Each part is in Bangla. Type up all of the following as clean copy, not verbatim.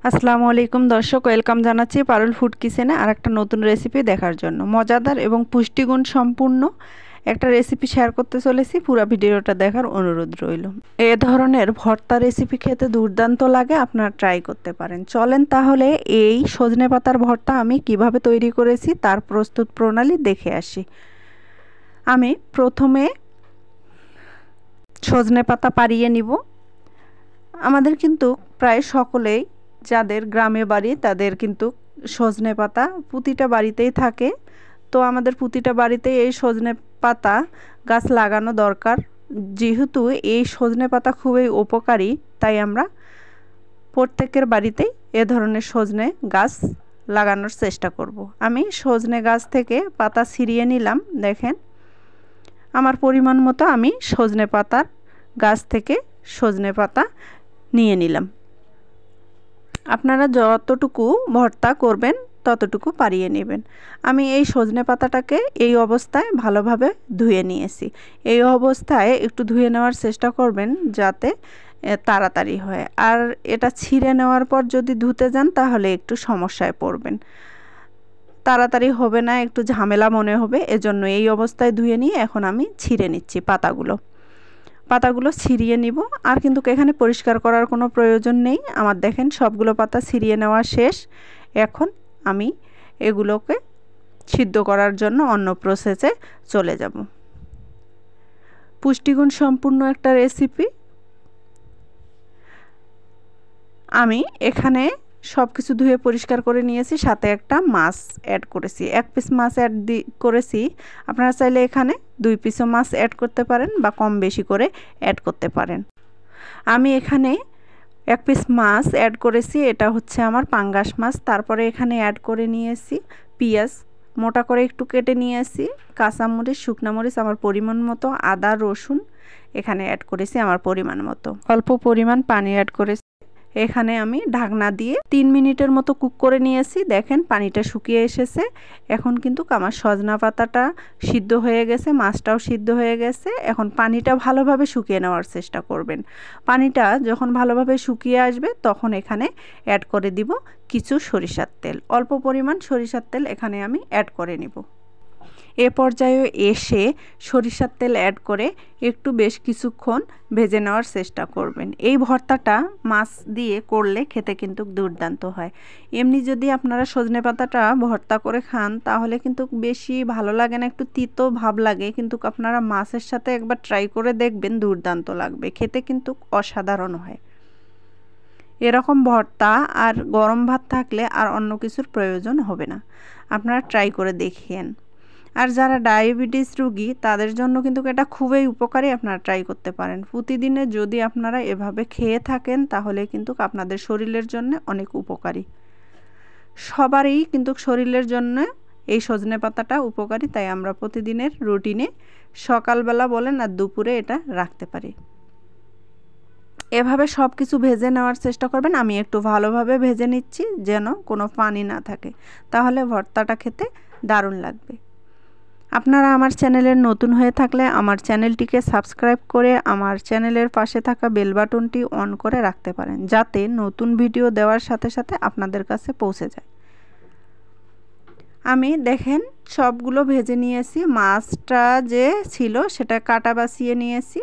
আসসালামু আলাইকুম দর্শক, ওয়েলকাম জানাচ্ছি পারুল ফুড কিচেনে আর একটা নতুন রেসিপি দেখার জন্য। মজাদার এবং পুষ্টিগুণ সম্পূর্ণ একটা রেসিপি শেয়ার করতে চলেছি, পুরো ভিডিওটা দেখার অনুরোধ রইল। এ ধরনের ভর্তা রেসিপি খেতে দুর্দান্ত লাগে, আপনারা ট্রাই করতে পারেন। চলেন তাহলে এই সজনে পাতার ভর্তা আমি কিভাবে তৈরি করেছি তার প্রস্তুত প্রণালী দেখে আসি। আমি প্রথমে সজনে পাতা পাড়িয়ে নিব। আমাদের কিন্তু প্রায় সকলেই যাদের গ্রামে বাড়ি তাদের কিন্তু সজনে পাতা প্রতিটা বাড়িতেই থাকে। তো আমাদের প্রতিটা বাড়িতেই এই সজনে পাতা গাছ লাগানো দরকার। যেহেতু এই সজনে পাতা খুবই উপকারী, তাই আমরা প্রত্যেকের বাড়িতেই এ ধরনের সজনে গাছ লাগানোর চেষ্টা করব। আমি সজনে গাছ থেকে পাতা ছিঁড়িয়ে নিলাম। দেখেন, আমার পরিমাণ মতো আমি সজনে পাতার গাছ থেকে সজনে পাতা নিয়ে নিলাম। আপনারা যতটুকু ভর্তা করবেন ততটুকু পাড়িয়ে নেবেন। আমি এই সজনে পাতাটাকে এই অবস্থায় ভালোভাবে ধুয়ে নিয়েছি। এই অবস্থায় একটু ধুয়ে নেওয়ার চেষ্টা করবেন যাতে তাড়াতাড়ি হয়। আর এটা ছিঁড়ে নেওয়ার পর যদি ধুতে যান তাহলে একটু সমস্যায় পড়বেন, তাড়াতাড়ি হবে না, একটু ঝামেলা মনে হবে। এজন্য এই অবস্থায় ধুয়ে নিয়ে এখন আমি ছিঁড়ে নিচ্ছি পাতাগুলো ছিঁড়িয়ে নিব। আর কিন্তু এখানে পরিষ্কার করার কোনো প্রয়োজন নেই। আমার দেখেন সবগুলো পাতা ছিঁড়িয়ে নেওয়া শেষ। এখন আমি এগুলোকে সিদ্ধ করার জন্য অন্য প্রসেসে চলে যাব। পুষ্টিগুণ সম্পূর্ণ একটা রেসিপি। আমি এখানে সব কিছু ধুয়ে পরিষ্কার করে নিয়েছি, সাথে একটা মাছ অ্যাড করেছি, 1 পিস মাছ অ্যাড করেছি। আপনারা চাইলে এখানে 2 পিসও মাছ অ্যাড করতে পারেন বা কম বেশি করে অ্যাড করতে পারেন। আমি এখানে 1 পিস মাছ অ্যাড করেছি, এটা হচ্ছে আমার পাঙ্গাস মাছ। তারপরে এখানে অ্যাড করে নিয়েছি পেঁয়াজ, মোটা করে একটু কেটে নিয়েছি, কাঁচামরিচ, শুকনা মরিচ আমার পরিমাণ মতো, আদা রসুন এখানে অ্যাড করেছি আমার পরিমাণ মতো, অল্প পরিমাণ পানি অ্যাড করেছি। এখানে আমি ঢাকনা দিয়ে 3 মিনিটের মতো কুক করে নিয়েছি। দেখেন পানিটা শুকিয়ে এসেছে। এখন কিন্তু আমার সজনা পাতাটা সিদ্ধ হয়ে গেছে, মাছটাও সিদ্ধ হয়ে গেছে। এখন পানিটা ভালোভাবে শুকিয়ে নেওয়ার চেষ্টা করবেন। পানিটা যখন ভালোভাবে শুকিয়ে আসবে তখন এখানে অ্যাড করে দিব কিছু সরিষার তেল, অল্প পরিমাণ সরিষার তেল এখানে আমি অ্যাড করে নিব। এ পর্যায়ে এসে সরিষার তেল অ্যাড করে একটু বেশ কিছুক্ষণ ভেজে নেওয়ার চেষ্টা করবেন। এই ভর্তাটা মাছ দিয়ে করলে খেতে কিন্তু দুর্দান্ত হয়। এমনি যদি আপনারা সজনে পাতাটা ভর্তা করে খান তাহলে কিন্তু বেশি ভালো লাগে না, একটু তিতো ভাব লাগে। কিন্তু আপনারা মাছের সাথে একবার ট্রাই করে দেখবেন, দুর্দান্ত লাগবে, খেতে কিন্তু অসাধারণ হয়। এরকম ভর্তা আর গরম ভাত থাকলে আর অন্য কিছুর প্রয়োজন হবে না। আপনারা ট্রাই করে দেখিয়েন। আর যারা ডায়াবেটিস রোগী তাদের জন্য কিন্তু এটা খুবই উপকারী, আপনারা ট্রাই করতে পারেন। প্রতিদিনে যদি আপনারা এভাবে খেয়ে থাকেন তাহলে কিন্তু আপনাদের শরীরের জন্য অনেক উপকারী। সবারই কিন্তু শরীরের জন্য এই সজনে পাতাটা উপকারী, তাই আমরা প্রতিদিনের রুটিনে সকালবেলা বলেন আর দুপুরে এটা রাখতে পারি। এভাবে সব কিছু ভেজে নেওয়ার চেষ্টা করবেন। আমি একটু ভালোভাবে ভেজে নিচ্ছি যেন কোনো পানি না থাকে, তাহলে ভর্তাটা খেতে দারুণ লাগবে। আপনারা আমার চ্যানেলের নতুন হয়ে থাকলে আমার চ্যানেলটিকে সাবস্ক্রাইব করে আমার চ্যানেলের পাশে থাকা বেল বাটনটি অন করে রাখতে পারেন, যাতে নতুন ভিডিও দেওয়ার সাথে সাথে আপনাদের কাছে পৌঁছে যায়। আমি দেখেন সবগুলো ভেজে নিয়েছি, মাছটা যে ছিল সেটা কাটা বাছিয়ে নিয়েছি।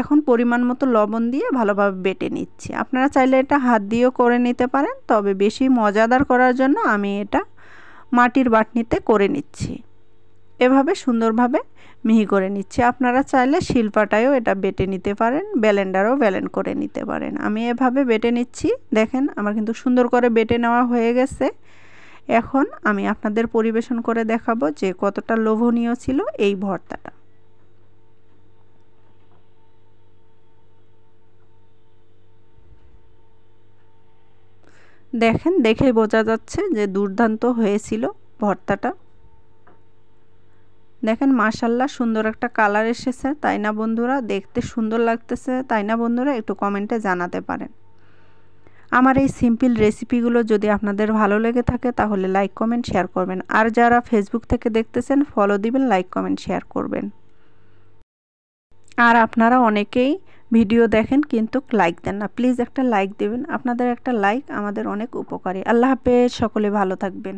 এখন পরিমাণ মতো লবণ দিয়ে ভালোভাবে বেটে নিচ্ছি। আপনারা চাইলে এটা হাত দিয়েও করে নিতে পারেন, তবে বেশি মজাদার করার জন্য আমি এটা মাটির বাটনিতে করে নিচ্ছি। এভাবে সুন্দরভাবে মিহি করে নিচ্ছি। আপনারা চাইলে শিলপাটায়ও এটা বেটে নিতে পারেন, ব্লেন্ডারও ব্লেন্ড করে নিতে পারেন। আমি এভাবে বেটে নিচ্ছি। দেখেন আমার কিন্তু সুন্দর করে বেটে নেওয়া হয়ে গেছে। এখন আমি আপনাদের পরিবেশন করে দেখাবো যে কতটা লোভনীয় ছিল এই ভর্তাটা। দেখেন, দেখে বোঝা যাচ্ছে যে দুর্দান্ত হয়েছিল ভর্তাটা। দেখেন মাশাআল্লাহ সুন্দর একটা কালার এসেছে, তাই না বন্ধুরা? দেখতে সুন্দর লাগতেছে, তাই না বন্ধুরা? একটু কমেন্টে জানাতে পারেন। আমার এই সিম্পল রেসিপিগুলো যদি আপনাদের ভালো লেগে থাকে তাহলে লাইক কমেন্ট শেয়ার করবেন। আর যারা ফেসবুক থেকে দেখতেছেন ফলো দিবেন, লাইক কমেন্ট শেয়ার করবেন। আর আপনারা অনেকেই ভিডিও দেখেন কিন্তু লাইক দেন না। প্লিজ একটা লাইক দেবেন, আপনাদের একটা লাইক আমাদের অনেক উপকারী। আল্লাহ হাফেজ, সকলে ভালো থাকবেন।